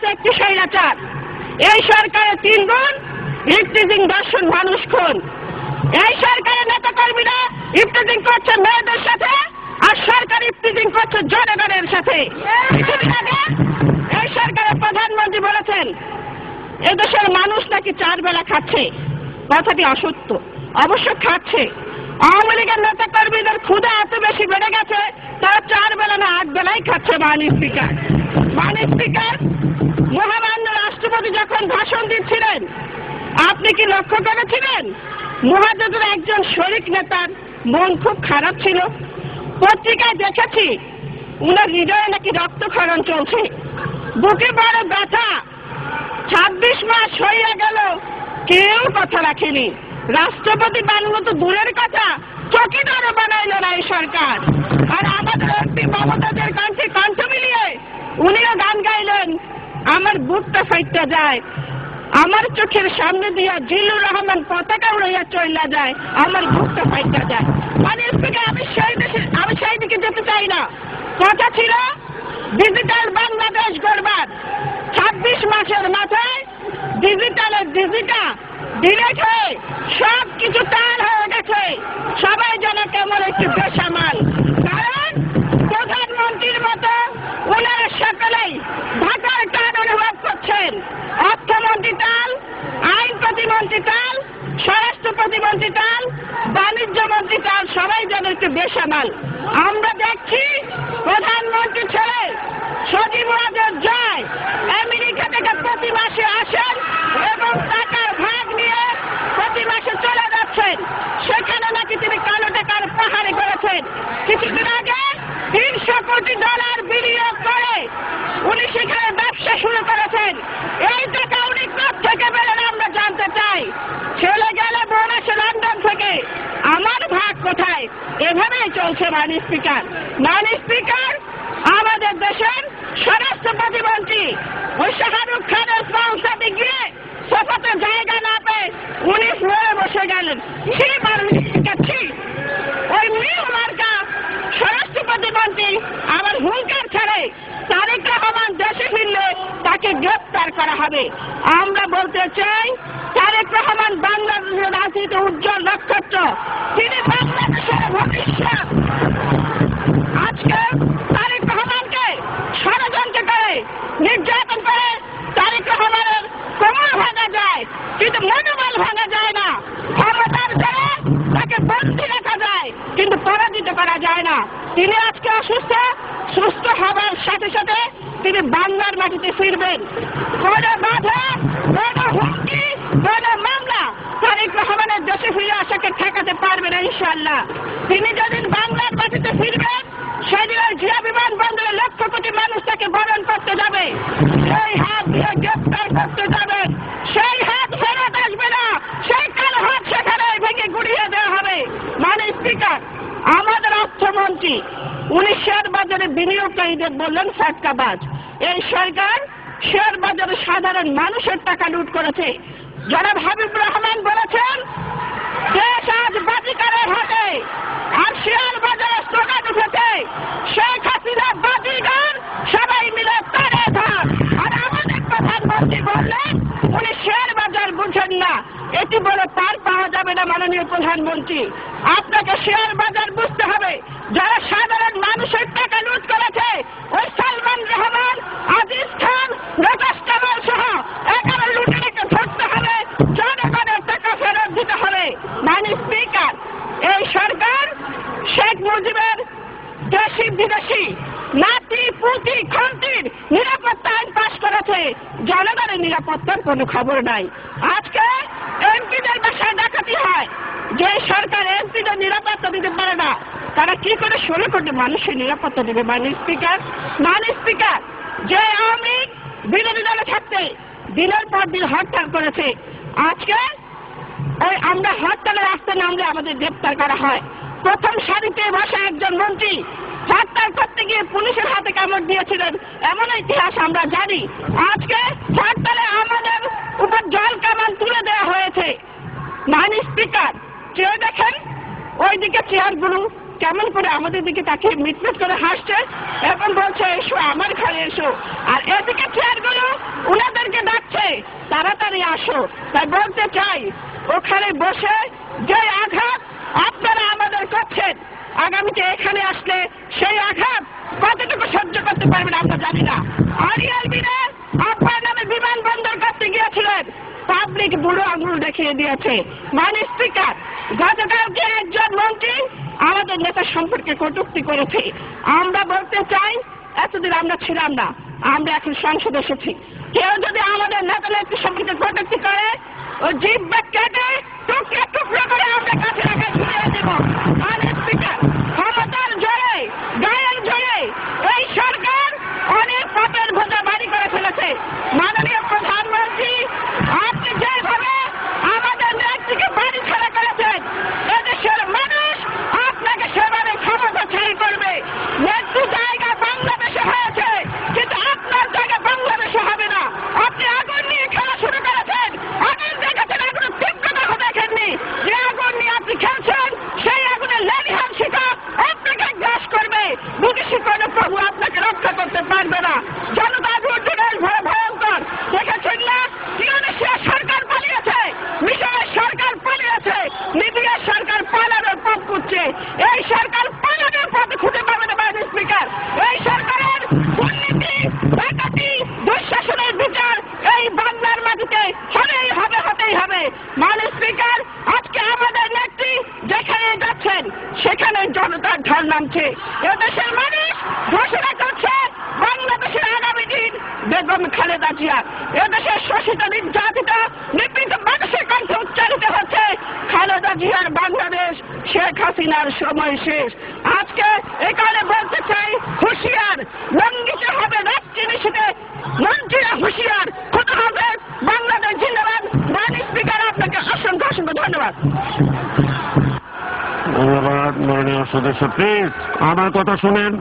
হচ্ছে একটি স্বৈরাচার। এই সরকারের 3 গুণ ইফটিজিং দর্শন মানুষ খুন। এই সরকারের নেতা কর্মীরা ইফটিজিং করছে মেয়েদের সাথে, আর সরকার ইফটিজিং করছে জনগণের সাথে। কিছুদিন আগে এই সরকারের প্রধানমন্ত্রী বলেছেন এদেশের মানুষ নাকি 4 বেলা খাচ্ছে। কথাটি অসত্য। অবশ্য খাচ্ছে। আওয়ামী লীগের নেতা কর্মীদের ক্ষুধা এত বেশি বেড়ে গেছে, তারা 4 বেলা না 8 বেলাই খাচ্ছে। মাননীয় স্পিকার, মহামান্য রাষ্ট্রপতি যখন ভাষণ দিচ্ছিলেন, আপনি কি লক্ষ্য করেছিলেন মহাজোটের একজন শরিক নেতার মন খুব খারাপ ছিল? পত্রিকায় দেখেছি উনার হৃদয়ে নাকি রক্তক্ষরণ চলছে, বুকে বড় ব্যথা। 26 মাস হয়ে গেল, কেউ কথা রাখেনি। রাষ্ট্রপতি বানানো তো দূরের কথা, চকিদারও বানাইল না এই সরকার। আর আমাদের একটি মমতাজের কণ্ঠে কণ্ঠ মিলিয়ে উনিও গান গাইলেন, আমার বুকটা ফাইটটা যায়, আমার চোখের সামনে দিয়া জিল্লুর রহমান পতাকা উড়াইয়া চইলা যায়, আমার বুকটা ফাইটটা যায়। মানে আমি সেই দিকে যেতে চাই না। কথা ছিল ডিজিটাল বাংলাদেশ গড়বার। 26 মাসের মাথায় ডিজিটালের ডিলেট হয়ে সব কিছু তার হয়ে গেছে। সবাই যেন কেমন একটু বেসামাল। কারণ প্রধানমন্ত্রীর মতো ওনারা সকলেই ঢাকার টান অনুভব করছেন। অর্থমন্ত্রী টাল, আইন প্রতিমন্ত্রী টাল, স্বরাষ্ট্র প্রতিমন্ত্রী টাল, বাণিজ্য মন্ত্রী টাল, সবাই যেন একটু বেসামাল। আমরা দেখছি প্রধানমন্ত্রী ছেলে সজীব ওয়াজেদ জয় আমেরিকা থেকে প্রতি মাসে আসেন এবং টাকার ভাগ নিয়ে প্রতি মাসে চলে যাচ্ছেন। সেখানে নাকি তিনি কালো টাকার পাহাড়ে করেছেন। কিছুদিন আগে $300 কোটি বিনিয়োগ করে উনি সেখানে ব্যবসা শুরু করেছেন। এই টাকা উনি কোত্থেকে পেলেন আমরা জানতে চাই। ছেলে গেলে বোন আসে লন্ডন থেকে, আমার ভাগ কোথায়? এভাবেই চলছে। মাননীয় স্পিকার, আমাদের দেশের স্বরাষ্ট্র প্রতিমন্ত্রী ওই শাহরুখ খানের সংসদে গিয়ে সোফাতে জায়গা না পেয়ে উনি ফ্লোরে বসে গেলেন। ওই নিউ মার্কা স্বরাষ্ট্র প্রতিমন্ত্রী আবার হুঙ্কার ছাড়ে তারেক রহমান দেশে ফিরলে তাকে গ্রেপ্তার করা হবে। আমরা বলতে চাই তারেক রহমান বাংলাদেশের রাজনীতি উজ্জ্বল নক্ষত্র, তিনি বাংলাদেশের ভবিষ্যৎ। আজকে তারেক রহমানকে ষড়যন্ত্র করে নির্যাতন করে তারেক রহমানের কোমর ভাঙা যায়, কিন্তু মনোবল ভাঙা যায় না। ক্ষমতার জন্য তাকে বন্দী রাখা যায়, কিন্তু পরাজিত করা যায় না। তিনি আজকে অসুস্থ, সুস্থ হবার সাথে সাথে তিনি বাংলার মাটিতে ফিরবেন। কোন বাধা, কোন হুমকি, কোন মামলা তারেক রহমানের দেশে ফিরে আসাকে ঠেকাতে পারবে না ইনশাআল্লাহ। তিনি যেদিন বাংলার মাটিতে ফিরবেন সেদিন ওই জিয়া বিমানবন্দরে 1,00,000 কোটি মানুষ তাকে বরণ করতে যাবে, সেই হাত দিয়ে গ্রেপ্তার করতে যাবে। সেই হাত ফেরত আসবে না, সেই কালো হাত সেখানে ভেঙে গুড়িয়ে দেওয়া হবে। মাননীয় স্পিকার, আমাদের অর্থমন্ত্রী উনি শেয়ার বাজারে বিনিয়োগকারীদের বললেন ফাটকাবাজ। এই সরকার শেয়ার বাজারে সাধারণ মানুষের টাকা লুট করেছে। জনাব হাবিবুর রহমান বলেছেন দেশ আজ বাজিকারের হাতে, আর শেয়ার বাজারে স্লোগান উঠেছে শেখ হাসিনা বাজিগার, সবাই মিলে তারে ধার। আর আমাদের প্রধানমন্ত্রী বললেন উনি শেয়ার বাজার বুঝেন না। এটি বলে পার পাওয়া যাবে না। মাননীয় প্রধানমন্ত্রী, আপনাকে শেয়ার বাজার বুঝতে হবে। যারা সাধারণ মানুষের টাকা লুট করেছে ওই সালমান রহমান, আজিজ খান, রকেশ কামাল সহ 11 লুটেরাকে ধরতে হবে, জনগণের টাকা ফেরত দিতে হবে। মাননীয় স্পিকার, এই সরকার শেখ মুজিবের দেশি বিদেশি নাতি পুতি খন্তির নিরাপত্তা আইন পাশ করেছে, জনগণের নিরাপত্তার কোনো খবর নাই। আজকে এমপিদের বাসায় ডাকাতি হয়। যে সরকার এমপিদের নিরাপত্তা দিতে পারে না, তারা কি করে 16 কোটি মানুষের নিরাপত্তা দেবে? মাননীয় স্পিকার, যে আওয়ামী লীগ বিরোধী দলে থাকতে দিনের পর দিন হরতাল করেছে, আজকে ওই আমরা হরতালের রাস্তায় নামলে আমাদের গ্রেপ্তার করা হয়। প্রথম সারিতে বসা একজন মন্ত্রী হরতাল করতে গিয়ে পুলিশের হাতে কামড় দিয়েছিলেন, এমন ইতিহাস আমরা জানি। আজকে হরতালে আমাদের উপর জল কামান তুলে দেওয়া হয়েছে। মাননীয় স্পিকার, চেয়ে দেখেন ওইদিকে চেয়ারগুলো কেমন করে আমাদের দিকে তাকে মিটমিট করে হাসছে এবং বলছে এসো আমার ঘরে এসো, আর এদিকে চেয়ারগুলো ওনাদেরকে ডাকছে তাড়াতাড়ি আসো। তাই বলতে চাই ওখানে বসে যে আঘাত আপনারা আমাদের করছেন, আগামীতে এখানে আসলে সেই আঘাত কতটুকু সহ্য করতে পারবেন আমরা জানি না। আরিয়াল মিরে আপনার নামে বিমানবন্দর করতে গিয়েছিলেন, পাবলিক বুড়ো আঙুল দেখিয়ে দিয়েছে। মাননীয় স্পিকার, গতকালকে একজন মন্ত্রী আমাদের নেতা সম্পর্কে কটূক্তি করেছে। আমরা বলতে চাই এতদিন আমরা ছিলাম না, আমরা এখন সংসদে এসেছি। কেউ যদি আমাদের নেতা নেত্রী সম্পর্কে কটূক্তি করে ও জিভ কেটে টুকরা টুকরা করে আমরা কাছে রাখা ঝুলিয়ে দেব। মাননীয় স্পিকার, ক্ষমতার জোরে গায়ের জোরে এই সরকার অনেক পাপের বোঝা বাড়ি করে ফেলেছে। মাননীয় প্রধানমন্ত্রী, আপনি যেভাবে আমাদের নেত্রীকে বাড়ি ছাড়া করেছেন, এদেশের মানুষ আপনাকে সেভাবে ক্ষমতা ছাড়ি করবে। নেত্রী জায়গা বাংলাদেশে হয়েছে, কিন্তু আপনার জায়গা বাংলাদেশে হবে না। আপনি আগুন নিয়ে খেলা শুরু করেছেন, আগুন দেখেছেন, আগুন তীব্রতা দেখেননি। যে আগুন নিয়ে আপনি খেলছেন সেই আগুনের লেলিহান শিখা আপনাকে গ্রাস করবে। বিদেশি কোন প্রভু আপনাকে রক্ষা করতে পারবে না। জনতা দুর্যোগের ভয়ঙ্কর দেখেছেন না? ইন্দোনেশিয়ার সরকার পালিয়েছে, মিশরের সরকার পালিয়েছে, লিবিয়ার সরকার পালানোর পথ খুঁজছে। এই সরকার পালানোর পথ খুঁজে পাবে না। মাননীয় স্পিকার, এই সরকারের দুর্নীতি, ডাকাতি, দুঃশাসনের বিচার এই বাংলার মাটিতে হতেই হবে, হতেই হবে। মাননীয় স্পিকার, আজকে আমাদের নেত্রী যেখানে যাচ্ছেন সেখানে জনতার ঢল নামছে। এদেশের মানুষ ঘোষণা করছে বাংলাদেশের আগামী দিন বেগম খালেদা জিয়া। এদেশের শোষিত, নির্যাতিত, নিপীড়িত মানুষের কণ্ঠে উচ্চারিত হচ্ছে খালেদা জিয়ার বাংলাদেশ, শেখ হাসিনার সময় শেষ। আজকে এখানে বলতে চাই হুঁশিয়ার, লঙ্ঘিত হবে রাত্রি নিশীতে মন্ত্রীরা হুঁশিয়ার, হতে হবে বাংলাদেশ জিন্দাবাদ। মাননীয় স্পিকার, আপনাকে অসংখ্য অসংখ্য ধন্যবাদ। ধন্যবাদ মাননীয় সদস্য। প্লিজ আমার কথা শুনেন।